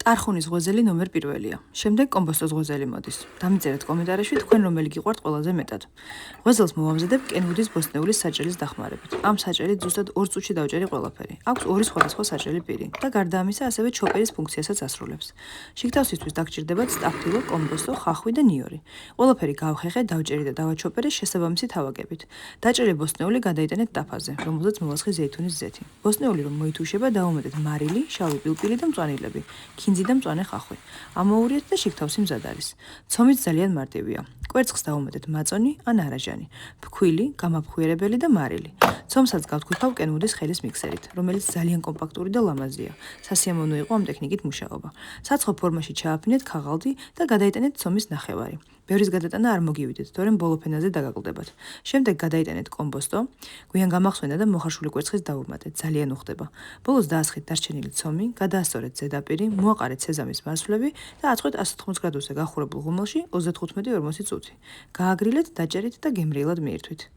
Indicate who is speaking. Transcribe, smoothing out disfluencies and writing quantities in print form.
Speaker 1: ყარხუნის ღოზელი ნომერ პირველია. შემდეგ კომბოსტოს ღოზელი მოდის. დამიწერეთ კომენტარებში თქვენ რომელი გიყვართ ყველაზე მეტად. ღოზელს მოვამზადებ კენვუდის ბოსტნეულის საჭრელის დახმარებით. ამ საჭრელით ზუსტად 2 წუთში დავჭერი ყველაფერი. აქვს 2 სხვადასხვა საჭრელი პირი და გარდა ამისა ასევე ჩოპერის ფუნქციასაც ასრულებს. შიგთავსისთვის დაგჭირდებათ სტაფილო, კომბოსტო, ხახვი და ნიორი. ყველაფერი გავხეხე, დავჭერი და დავაჩოპერე შესაბამისი თავაგებით. დაჭრილი ბოსტნეული გადაიტანეთ ტაფაზე, რომელზეც მოვასხი ზეითუნის ზეთი. ბოსტნეული რომ მოითუშება, დავუმეტეთ მარილი, შავი პილპილი და მწვანილები. ქინძი და მწვანე ხახვი. ამოურიეთ და შიგთავსი მზად არის. ცომიც ძალიან მარტივია. კვერცხს დავუმეტეთ მაწონი ან არაჟანი, ფქვილი, გამაფხვიერებელი და მარილი. ცომსაც გავთქვიფავ კენვუდის ხელის მიქსერით, რომელიც ძალიან კომპაქტური და ლამაზია. სასიამოვნო იყო ამ ტექნიკით მუშაობა. საცხო ფორმაში ჩააფინეთ ქაღალდი და გადაიტანეთ ცომის ნახევარი. ბევრის გადატანა არ მოგივიდეთ, თორემ ბოლო ფენაზე დაგაგლდებათ. შემდეგ გადაიტანეთ კომბოსტო, გვიან გამახსვენა და მოხარშული კვერცხის დავუმატეთ, ძალიან უხდება. ბოლოს დაასხეთ დარჩენილი ცომი, გადაასწორეთ ზედაპირი, მოაყარეთ სეზამის მარცვლები და აწყვეთ 180 გრადუსზე გახურებულ ღუმელში 35-40 წუთი. გააგრილეთ, დაჭერით და გემრიელად მიირთვით.